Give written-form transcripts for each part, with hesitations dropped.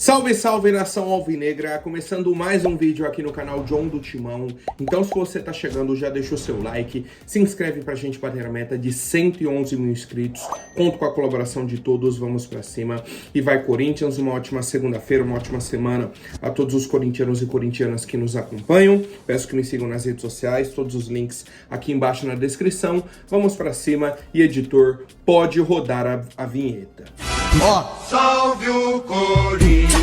Salve, salve, nação alvinegra! Começando mais um vídeo aqui no canal John do Timão. Então, se você tá chegando, já deixa o seu like, se inscreve pra gente bater a meta de 111 mil inscritos. Conto com a colaboração de todos, vamos pra cima. E vai Corinthians, uma ótima segunda-feira, uma ótima semana a todos os corintianos e corintianas que nos acompanham. Peço que me sigam nas redes sociais, todos os links aqui embaixo na descrição. Vamos pra cima e, editor, pode rodar a vinheta. Salve o Corinthians!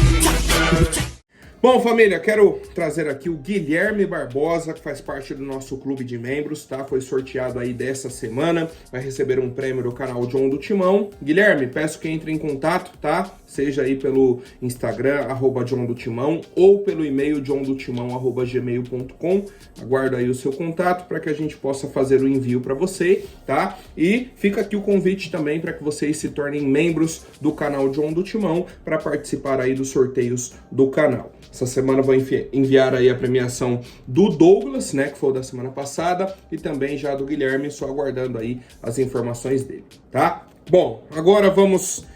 Bom, família, quero trazer aqui o Guilherme Barbosa, que faz parte do nosso clube de membros, tá? Foi sorteado aí dessa semana, vai receber um prêmio do canal John do Timão. Guilherme, peço que entre em contato, tá? Seja aí pelo Instagram, @John do Timão, ou pelo e-mail johndotimão@gmail.com. Aguardo aí o seu contato para que a gente possa fazer o envio para você, tá? E fica aqui o convite também para que vocês se tornem membros do canal John do Timão para participar aí dos sorteios do canal. Essa semana eu vou enviar aí a premiação do Douglas, né, que foi da semana passada, e também já do Guilherme, só aguardando aí as informações dele, tá? Bom, agora vamos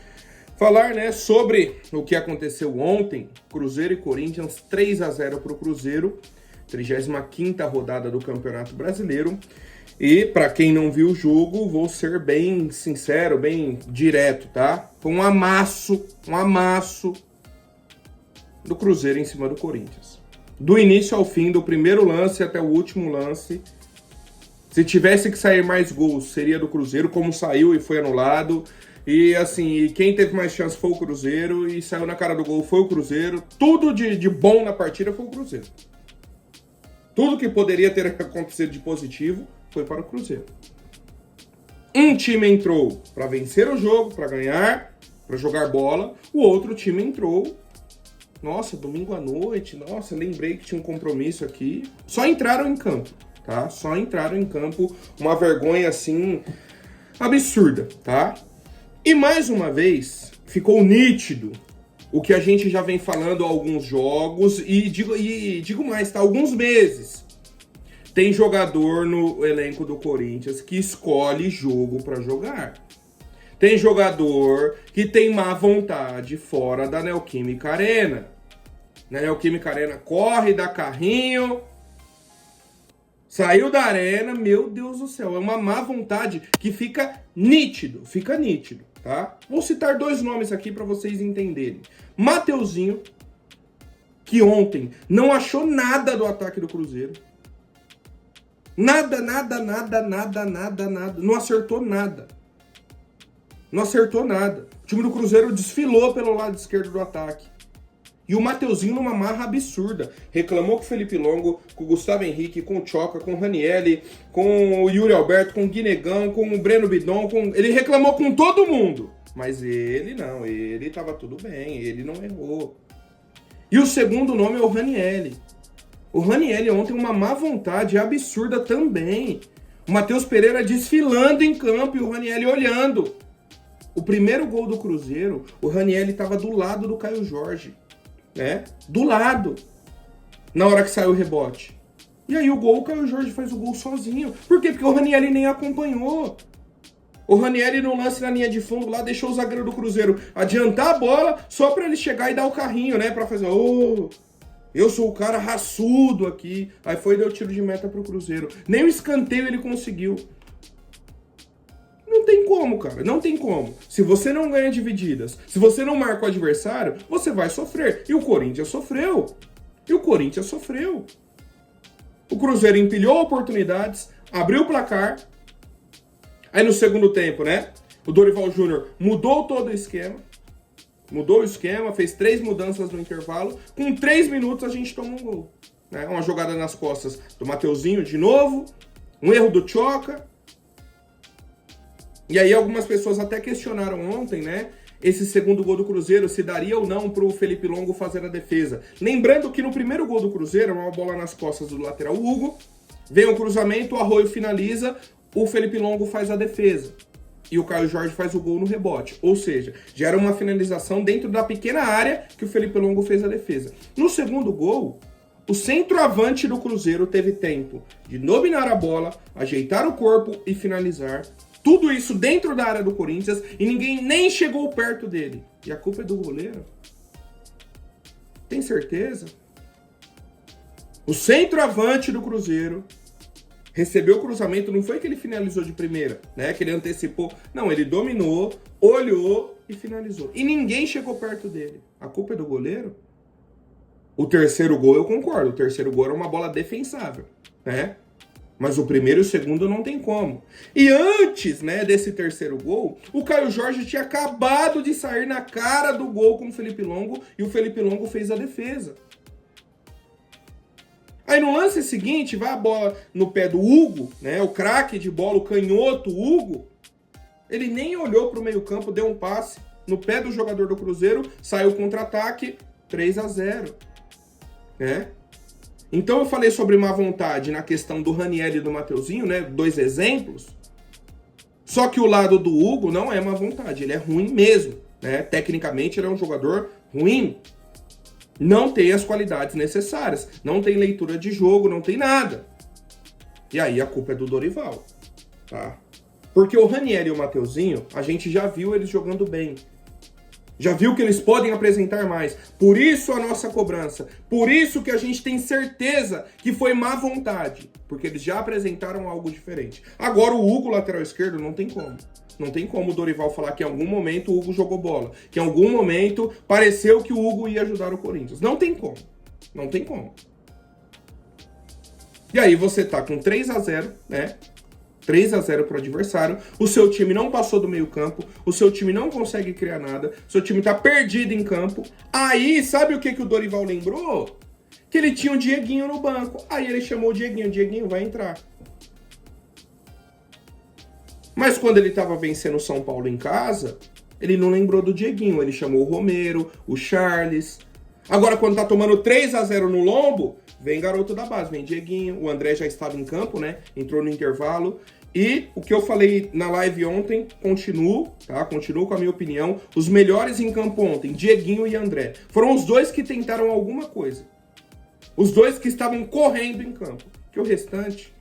falar, né, sobre o que aconteceu ontem. Cruzeiro e Corinthians, 3-0 para o Cruzeiro, 35ª rodada do Campeonato Brasileiro. E para quem não viu o jogo, vou ser bem sincero, bem direto, tá? Foi um amasso do Cruzeiro em cima do Corinthians. Do início ao fim, do primeiro lance até o último lance. Se tivesse que sair mais gols, seria do Cruzeiro, como saiu e foi anulado. E assim, quem teve mais chance foi o Cruzeiro, e saiu na cara do gol foi o Cruzeiro. Tudo de bom na partida foi o Cruzeiro. Tudo que poderia ter acontecido de positivo foi para o Cruzeiro. Um time entrou para vencer o jogo, para ganhar, para jogar bola. O outro time entrou, nossa, domingo à noite, nossa, lembrei que tinha um compromisso aqui. Só entraram em campo, tá? Só entraram em campo, uma vergonha assim absurda, tá? E mais uma vez, ficou nítido o que a gente já vem falando há alguns jogos, e digo mais, tá? Alguns meses. Tem jogador no elenco do Corinthians que escolhe jogo para jogar. Tem jogador que tem má vontade fora da Neoquímica Arena. Na Neoquímica Arena corre, dá carrinho, saiu da arena, meu Deus do céu, é uma má vontade que fica nítido, tá? Vou citar dois nomes aqui para vocês entenderem. Mateuzinho, que ontem não achou nada do ataque do Cruzeiro. Nada. Não acertou nada. Não acertou nada. O time do Cruzeiro desfilou pelo lado esquerdo do ataque. E o Mateuzinho numa marra absurda. Reclamou com o Felipe Longo, com o Gustavo Henrique, com o Tchoca, com o Ranieri, com o Yuri Alberto, com o Guinegão, com o Breno Bidon. Ele reclamou com todo mundo. Mas ele não, ele tava tudo bem, ele não errou. E o segundo nome é o Ranieri. O Ranieri ontem uma má vontade absurda também. O Matheus Pereira desfilando em campo e o Ranieri olhando. O primeiro gol do Cruzeiro, o Ranieri estava do lado do Caio Jorge, né? Do lado. Na hora que saiu o rebote. E aí o Caio Jorge faz o gol sozinho. Por quê? Porque o Ranieri nem acompanhou. O Ranieri no lance na linha de fundo lá deixou o zagueiro do Cruzeiro adiantar a bola só para ele chegar e dar o carrinho, né? Para fazer, eu sou o cara raçudo aqui. Aí foi e deu tiro de meta pro Cruzeiro. Nem o escanteio ele conseguiu. Não tem como, cara. Não tem como. Se você não ganha divididas, se você não marca o adversário, você vai sofrer. E o Corinthians sofreu. O Cruzeiro empilhou oportunidades, abriu o placar. Aí no segundo tempo, né? O Dorival Júnior mudou todo o esquema. Fez 3 mudanças no intervalo. Com 3 minutos a gente toma um gol, né? Uma jogada nas costas do Mateuzinho de novo. Um erro do Tchoca. E aí algumas pessoas até questionaram ontem, né? Esse segundo gol do Cruzeiro, se daria ou não pro Felipe Longo fazer a defesa. Lembrando que no primeiro gol do Cruzeiro, uma bola nas costas do lateral Hugo. Vem um cruzamento, o Arroio finaliza. O Felipe Longo faz a defesa. E o Caio Jorge faz o gol no rebote. Ou seja, já era uma finalização dentro da pequena área que o Felipe Longo fez a defesa. No segundo gol, o centroavante do Cruzeiro teve tempo de dominar a bola, ajeitar o corpo e finalizar. Tudo isso dentro da área do Corinthians e ninguém nem chegou perto dele. E a culpa é do goleiro? tem certeza? O centroavante do Cruzeiro recebeu o cruzamento, não foi que ele finalizou de primeira, né? Que ele antecipou. Não, ele dominou, olhou e finalizou. E ninguém chegou perto dele. A culpa é do goleiro? O terceiro gol eu concordo. O terceiro gol era uma bola defensável, né? Mas o primeiro e o segundo não tem como. E antes, né, desse terceiro gol, o Caio Jorge tinha acabado de sair na cara do gol com o Felipe Longo e o Felipe Longo fez a defesa. Aí no lance seguinte, vai a bola no pé do Hugo, né, o craque de bola, o canhoto Hugo. Ele nem olhou para o meio-campo, deu um passe no pé do jogador do Cruzeiro, saiu o contra-ataque, 3-0, né? Então eu falei sobre má vontade na questão do Raniel e do Mateuzinho, né? 2 exemplos. Só que o lado do Hugo não é má vontade, ele é ruim mesmo, né? Tecnicamente ele é um jogador ruim. Não tem as qualidades necessárias, não tem leitura de jogo, não tem nada. E aí a culpa é do Dorival, tá? Porque o Raniel e o Mateuzinho, a gente já viu eles jogando bem. Já viu que eles podem apresentar mais. Por isso a nossa cobrança. Por isso que a gente tem certeza que foi má vontade. Porque eles já apresentaram algo diferente. Agora o Hugo, lateral esquerdo, não tem como. Não tem como o Dorival falar que em algum momento o Hugo jogou bola. Que em algum momento pareceu que o Hugo ia ajudar o Corinthians. Não tem como. Não tem como. E aí você tá com 3-0, né? 3-0 para o adversário, o seu time não passou do meio campo, o seu time não consegue criar nada, o seu time tá perdido em campo. Aí, sabe o que o Dorival lembrou? Que ele tinha o Dieguinho no banco. Aí ele chamou o Dieguinho vai entrar. Mas quando ele tava vencendo o São Paulo em casa, ele não lembrou do Dieguinho, ele chamou o Romero, o Charles. Agora quando tá tomando 3-0 no lombo, vem garoto da base, vem Dieguinho, o André já estava em campo, né? Entrou no intervalo. E o que eu falei na live ontem, continuo, tá? Continuo com a minha opinião. Os melhores em campo ontem, Dieguinho e André. Foram os dois que tentaram alguma coisa. Os dois que estavam correndo em campo. Que o restante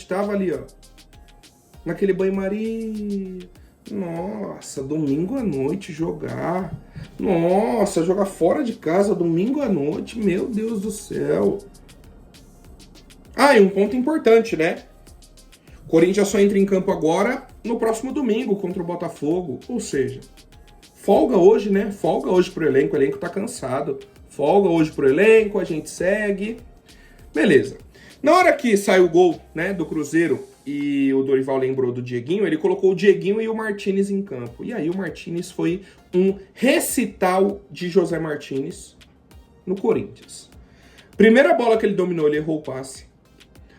tava ali, ó. Naquele banho-maria. Nossa, domingo à noite jogar. Nossa, jogar fora de casa domingo à noite. Meu Deus do céu. Ah, e um ponto importante, né? Corinthians só entra em campo agora no próximo domingo contra o Botafogo. Ou seja, folga hoje, né? Folga hoje pro elenco. O elenco tá cansado. Folga hoje pro elenco, a gente segue. Beleza. Na hora que sai o gol, né, do Cruzeiro e o Dorival lembrou do Dieguinho, ele colocou o Dieguinho e o Martínez em campo. E aí o Martínez foi um recital de José Martínez no Corinthians. Primeira bola que ele dominou, ele errou o passe.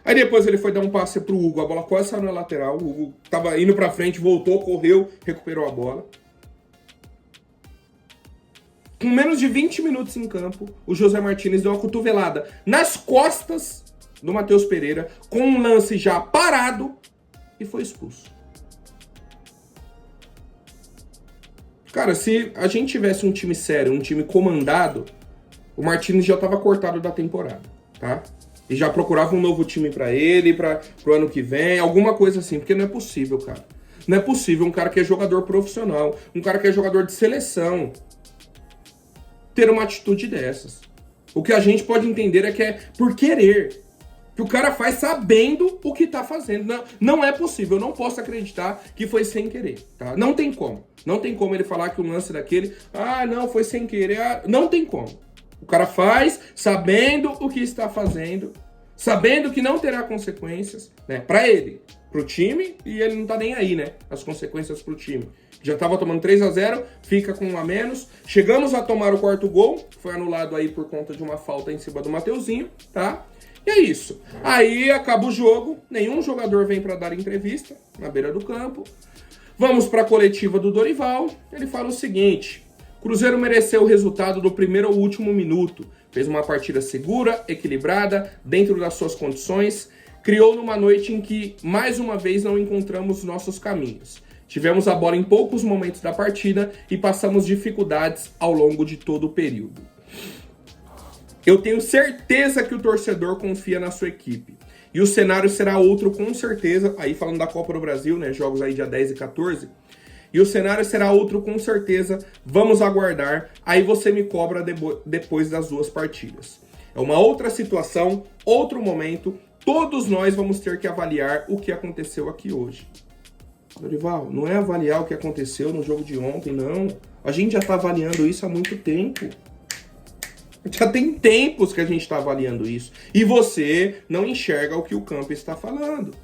Aí depois ele foi dar um passe pro Hugo, a bola quase saiu na lateral, o Hugo tava indo pra frente, voltou, correu, recuperou a bola. Com menos de 20 minutos em campo, o José Martínez deu uma cotovelada nas costas do Matheus Pereira, com um lance já parado, e foi expulso. Cara, se a gente tivesse um time sério, um time comandado, o Martínez já tava cortado da temporada, tá? E já procurava um novo time pra ele, pro ano que vem, alguma coisa assim, porque não é possível, cara. Não é possível um cara que é jogador profissional, um cara que é jogador de seleção, ter uma atitude dessas. O que a gente pode entender é que é por querer. Que o cara faz sabendo o que tá fazendo. Não é possível, eu não posso acreditar que foi sem querer, tá? Não tem como. Não tem como ele falar que o lance daquele, não, foi sem querer. Não tem como. O cara faz sabendo o que está fazendo, sabendo que não terá consequências, né, pra ele, pro time, e ele não tá nem aí, né, as consequências pro time. Já tava tomando 3-0, fica com 1 a menos. Chegamos a tomar o 4º gol, foi anulado aí por conta de uma falta em cima do Mateuzinho, tá? E é isso. Aí acaba o jogo, nenhum jogador vem pra dar entrevista na beira do campo. Vamos pra coletiva do Dorival, ele fala o seguinte: Cruzeiro mereceu o resultado do primeiro ao último minuto. Fez uma partida segura, equilibrada, dentro das suas condições. Criou numa noite em que, mais uma vez, não encontramos nossos caminhos. Tivemos a bola em poucos momentos da partida e passamos dificuldades ao longo de todo o período. Eu tenho certeza que o torcedor confia na sua equipe. E o cenário será outro com certeza, aí falando da Copa do Brasil, né, jogos aí dia 10 e 14, E o cenário será outro com certeza, vamos aguardar, aí você me cobra depois das 2 partidas. É uma outra situação, outro momento, todos nós vamos ter que avaliar o que aconteceu aqui hoje. Dorival, não é avaliar o que aconteceu no jogo de ontem, não. A gente já está avaliando isso há muito tempo. Já tem tempos que a gente está avaliando isso. E você não enxerga o que o campo está falando.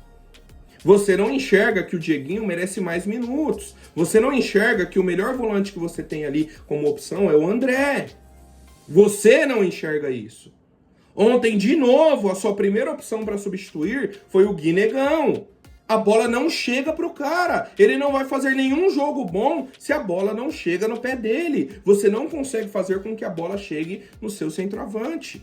Você não enxerga que o Dieguinho merece mais minutos. Você não enxerga que o melhor volante que você tem ali como opção é o André. Você não enxerga isso. Ontem, de novo, a sua primeira opção para substituir foi o Gui Negão. A bola não chega pro cara. Ele não vai fazer nenhum jogo bom se a bola não chega no pé dele. Você não consegue fazer com que a bola chegue no seu centroavante.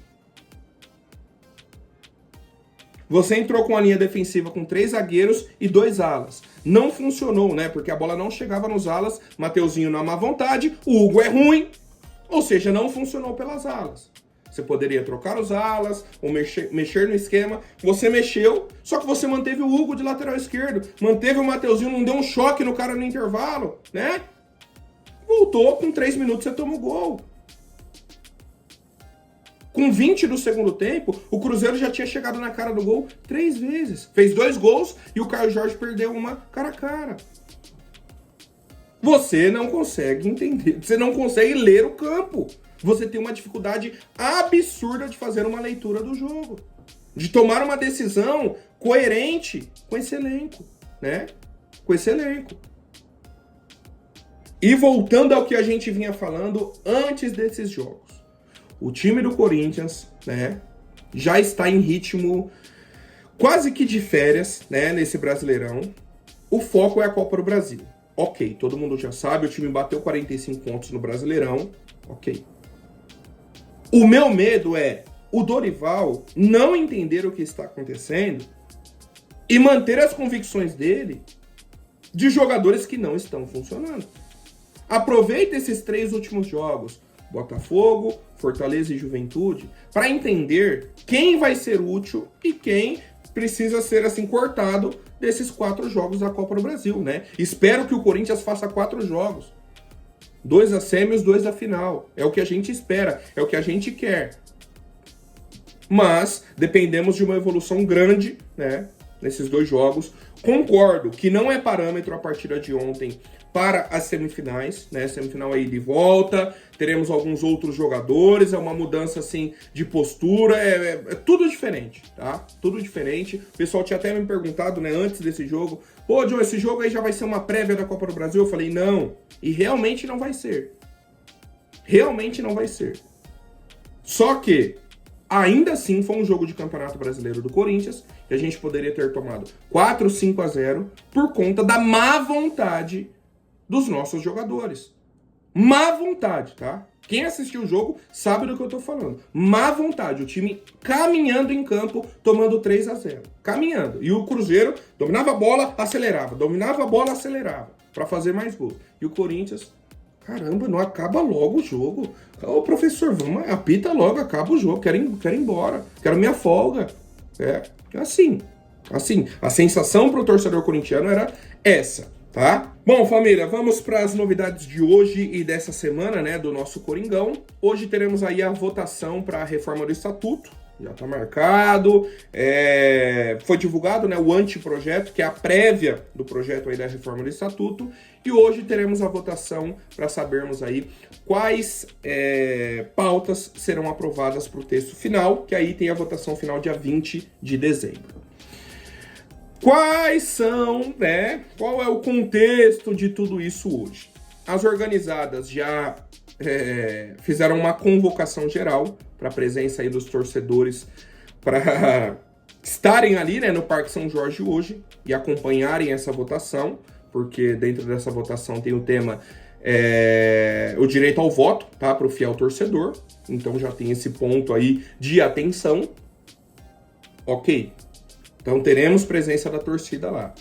Você entrou com a linha defensiva com 3 zagueiros e 2 alas. Não funcionou, né? Porque a bola não chegava nos alas, Mateuzinho na má vontade, o Hugo é ruim. Ou seja, não funcionou pelas alas. Você poderia trocar os alas ou mexer no esquema. Você mexeu, só que você manteve o Hugo de lateral esquerdo. Manteve o Mateuzinho, não deu um choque no cara no intervalo, né? Voltou, com 3 minutos você toma o gol. Com 20 do segundo tempo, o Cruzeiro já tinha chegado na cara do gol 3 vezes. Fez 2 gols e o Caio Jorge perdeu uma cara a cara. Você não consegue entender, você não consegue ler o campo. Você tem uma dificuldade absurda de fazer uma leitura do jogo. De tomar uma decisão coerente com esse elenco, né? Com esse elenco. E voltando ao que a gente vinha falando antes desses jogos. O time do Corinthians, né, já está em ritmo quase que de férias, né, nesse Brasileirão. O foco é a Copa do Brasil. Ok, todo mundo já sabe, o time bateu 45 pontos no Brasileirão. Ok. O meu medo é o Dorival não entender o que está acontecendo e manter as convicções dele de jogadores que não estão funcionando. Aproveita esses 3 últimos jogos, Botafogo, Fortaleza e Juventude, para entender quem vai ser útil e quem precisa ser assim cortado desses 4 jogos da Copa do Brasil, né? Espero que o Corinthians faça 4 jogos. 2 a semi e os 2 a final. É o que a gente espera, é o que a gente quer. Mas dependemos de uma evolução grande, né, nesses 2 jogos. Concordo que não é parâmetro a partida de ontem para as semifinais, né? Semifinal aí de volta, teremos alguns outros jogadores, é uma mudança assim de postura, é tudo diferente, tá? Tudo diferente. O pessoal tinha até me perguntado, né, antes desse jogo, pô, Joe, esse jogo aí já vai ser uma prévia da Copa do Brasil? Eu falei, não, e realmente não vai ser. Realmente não vai ser. Só que, ainda assim, foi um jogo de Campeonato Brasileiro do Corinthians, que a gente poderia ter tomado 4, 5 a 0 por conta da má vontade dos nossos jogadores. Má vontade, tá? Quem assistiu o jogo sabe do que eu tô falando. Má vontade, o time caminhando em campo, tomando 3 a 0. Caminhando. E o Cruzeiro dominava a bola, acelerava. Dominava a bola, acelerava. Pra fazer mais gols. E o Corinthians, caramba, não acaba logo o jogo. Ô, professor, vamos, apita logo, acaba o jogo. Quero ir embora. Quero minha folga. É, assim. A sensação pro torcedor corintiano era essa. Tá? Bom, família, vamos para as novidades de hoje e dessa semana, né, do nosso Coringão. Hoje teremos aí a votação para a reforma do estatuto, já está marcado, foi divulgado, né, o anteprojeto, que é a prévia do projeto aí da reforma do estatuto, e hoje teremos a votação para sabermos aí quais pautas serão aprovadas para o texto final, que aí tem a votação final dia 20 de dezembro. Quais são, né? Qual é o contexto de tudo isso hoje? As organizadas já fizeram uma convocação geral para a presença aí dos torcedores para estarem ali, né, no Parque São Jorge hoje e acompanharem essa votação, porque dentro dessa votação tem o tema o direito ao voto, tá, para o fiel torcedor. Então já tem esse ponto aí de atenção. Ok. Então teremos presença da torcida lá.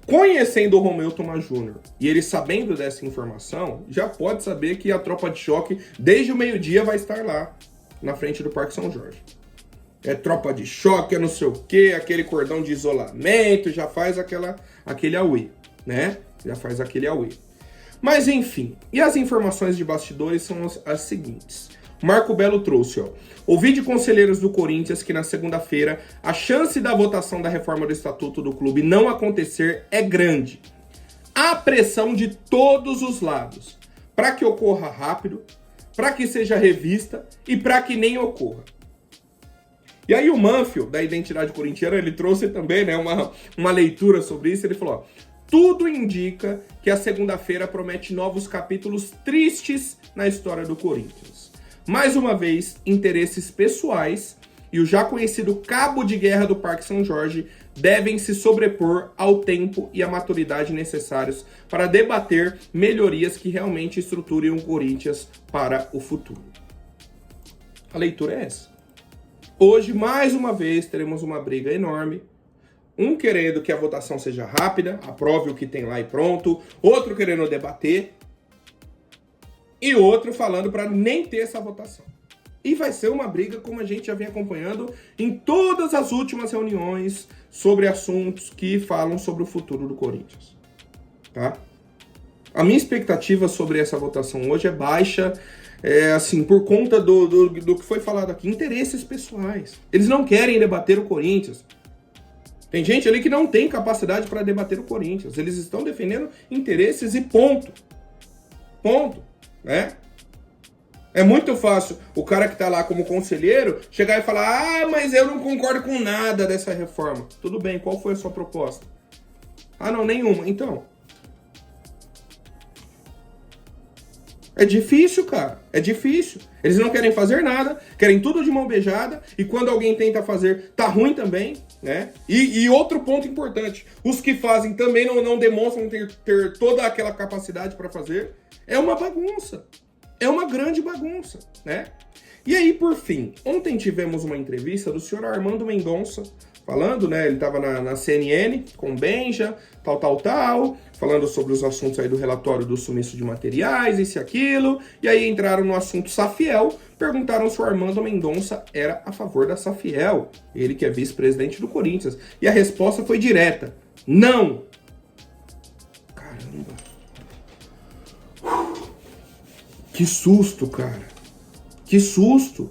Conhecendo o Romeu Thomaz Jr. e ele sabendo dessa informação, já pode saber que a tropa de choque, desde o meio-dia, vai estar lá na frente do Parque São Jorge. É tropa de choque, é não sei o quê, aquele cordão de isolamento, já faz aquele auê, né? Já faz aquele auê. Mas enfim, e as informações de bastidores são as seguintes. Marco Belo trouxe, ó. Ouvi de conselheiros do Corinthians que na segunda-feira a chance da votação da reforma do estatuto do clube não acontecer é grande. Há pressão de todos os lados para que ocorra rápido, para que seja revista e para que nem ocorra. E aí o Manfio, da Identidade Corintiana, ele trouxe também, né, uma leitura sobre isso. Ele falou, ó, tudo indica que a segunda-feira promete novos capítulos tristes na história do Corinthians. Mais uma vez, interesses pessoais e o já conhecido cabo de guerra do Parque São Jorge devem se sobrepor ao tempo e à maturidade necessários para debater melhorias que realmente estruturem o Corinthians para o futuro. A leitura é essa. Hoje, mais uma vez, teremos uma briga enorme. Um querendo que a votação seja rápida, aprove o que tem lá e pronto. Outro querendo debater. E outro falando para nem ter essa votação. E vai ser uma briga como a gente já vem acompanhando em todas as últimas reuniões sobre assuntos que falam sobre o futuro do Corinthians. Tá? A minha expectativa sobre essa votação hoje é baixa, assim, por conta do que foi falado aqui. Interesses pessoais. Eles não querem debater o Corinthians. Tem gente ali que não tem capacidade para debater o Corinthians. Eles estão defendendo interesses e ponto. Ponto. Né? É muito fácil o cara que está lá como conselheiro chegar e falar: ah, mas eu não concordo com nada dessa reforma. Tudo bem, qual foi a sua proposta? Ah, não, nenhuma. Então. É difícil, cara. É difícil. Eles não querem fazer nada, querem tudo de mão beijada, e quando alguém tenta fazer, tá ruim também, né? E outro ponto importante, os que fazem também não demonstram ter toda aquela capacidade para fazer. É uma bagunça. É uma grande bagunça, né? E aí, por fim, ontem tivemos uma entrevista do senhor Armando Mendonça, falando, né, ele estava na CNN com o Benja, tal, falando sobre os assuntos aí do relatório do sumiço de materiais, isso e aquilo, e aí entraram no assunto Safiel, perguntaram se o Armando Mendonça era a favor da Safiel, ele que é vice-presidente do Corinthians, e a resposta foi direta: não! Caramba! Que susto, cara! Que susto!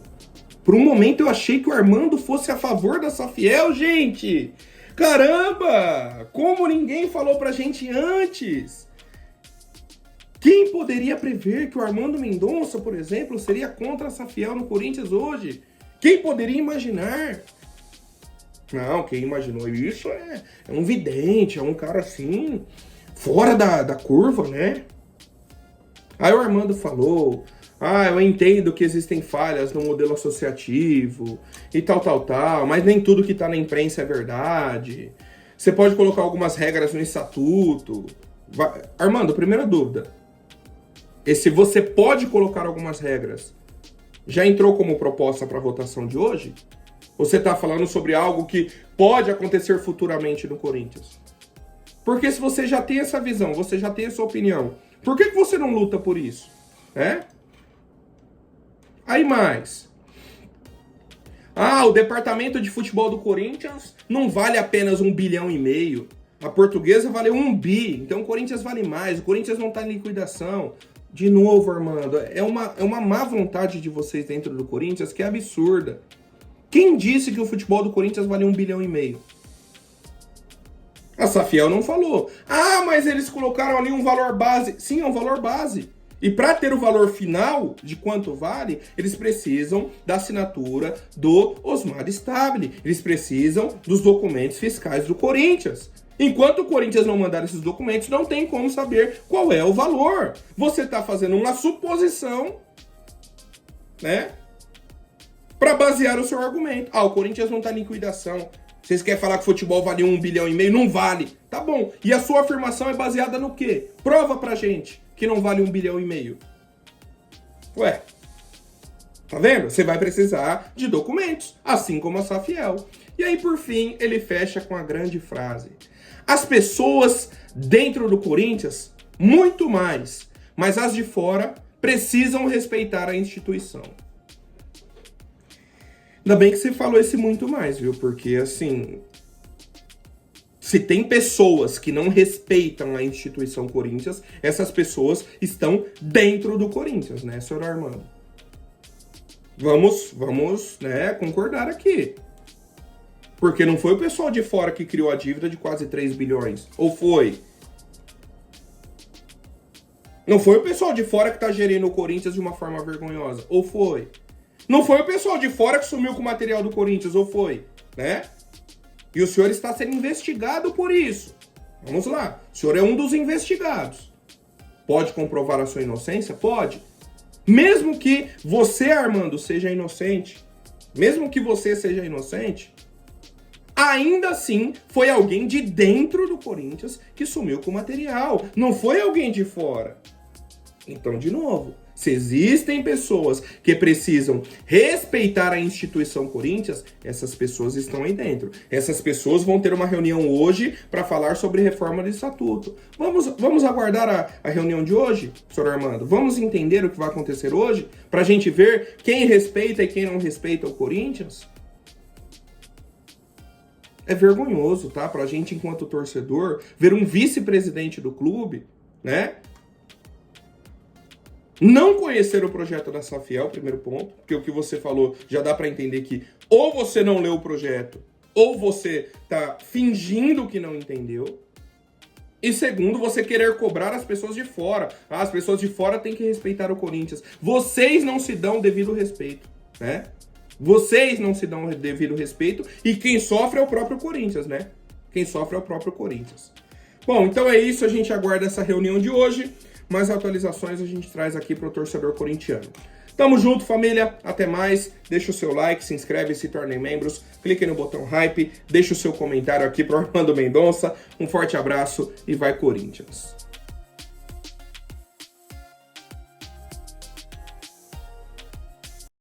Por um momento eu achei que o Armando fosse a favor da Safiel, gente! Caramba! Como ninguém falou pra gente antes? Quem poderia prever que o Armando Mendonça, por exemplo, seria contra a Safiel no Corinthians hoje? Quem poderia imaginar? Não, quem imaginou isso é um vidente, é um cara assim, fora da curva, né? Aí o Armando falou: ah, eu entendo que existem falhas no modelo associativo e tal, mas nem tudo que tá na imprensa é verdade. Você pode colocar algumas regras no estatuto. Armando, primeira dúvida. Esse você pode colocar algumas regras já entrou como proposta para a votação de hoje? Ou você tá falando sobre algo que pode acontecer futuramente no Corinthians? Porque se você já tem essa visão, você já tem essa opinião, por que você não luta por isso? Aí mais. Ah, o departamento de futebol do Corinthians não vale apenas 1,5 bilhão. A Portuguesa valeu 1 bi, então o Corinthians vale mais, o Corinthians não está em liquidação. De novo, Armando, é uma má vontade de vocês dentro do Corinthians que é absurda. Quem disse que o futebol do Corinthians vale 1,5 bilhão? A Safiel não falou. Ah, mas eles colocaram ali um valor base. Sim, é um valor base. E para ter o valor final de quanto vale, eles precisam da assinatura do Osmar Stabile. Eles precisam dos documentos fiscais do Corinthians. Enquanto o Corinthians não mandar esses documentos, não tem como saber qual é o valor. Você está fazendo uma suposição, né? Para basear o seu argumento. Ah, o Corinthians não está em liquidação. Vocês querem falar que o futebol vale 1,5 bilhão? Não vale. Tá bom. E a sua afirmação é baseada no quê? Prova pra gente que não vale 1,5 bilhão. Ué, tá vendo? Você vai precisar de documentos, assim como a Safiel. E aí, por fim, ele fecha com a grande frase: as pessoas dentro do Corinthians, muito mais, mas as de fora precisam respeitar a instituição. Ainda bem que você falou esse muito mais, viu? Porque, assim, Se tem pessoas que não respeitam a instituição Corinthians, essas pessoas estão dentro do Corinthians, né, senhor Armando? Vamos, né, concordar aqui. Porque não foi o pessoal de fora que criou a dívida de quase 3 bilhões. Ou foi? Não foi o pessoal de fora que tá gerindo o Corinthians de uma forma vergonhosa. Ou foi? Não foi o pessoal de fora que sumiu com o material do Corinthians. Ou foi? Né? E o senhor está sendo investigado por isso. Vamos lá. O senhor é um dos investigados. Pode comprovar a sua inocência? Pode. Mesmo que você, Armando, seja inocente, mesmo que você seja inocente, ainda assim foi alguém de dentro do Corinthians que sumiu com o material. Não foi alguém de fora. Então, de novo, se existem pessoas que precisam respeitar a instituição Corinthians, essas pessoas estão aí dentro. Essas pessoas vão ter uma reunião hoje para falar sobre reforma do estatuto. Vamos aguardar a reunião de hoje, senhor Armando? Vamos entender o que vai acontecer hoje para a gente ver quem respeita e quem não respeita o Corinthians? É vergonhoso, tá? Pra gente, enquanto torcedor, ver um vice-presidente do clube, né? Não conhecer o projeto da Safiel, primeiro ponto, porque o que você falou já dá pra entender que ou você não leu o projeto, ou você tá fingindo que não entendeu. E segundo, você querer cobrar as pessoas de fora. Ah, as pessoas de fora têm que respeitar o Corinthians. Vocês não se dão o devido respeito, né? Vocês não se dão o devido respeito e quem sofre é o próprio Corinthians, né? Quem sofre é o próprio Corinthians. Bom, então é isso, a gente aguarda essa reunião de hoje. Mais atualizações a gente traz aqui para o torcedor corintiano. Tamo junto, família. Até mais. Deixa o seu like, se inscreve, se tornem membros. Clique no botão hype. Deixa o seu comentário aqui pro Armando Mendonça. Um forte abraço e vai Corinthians.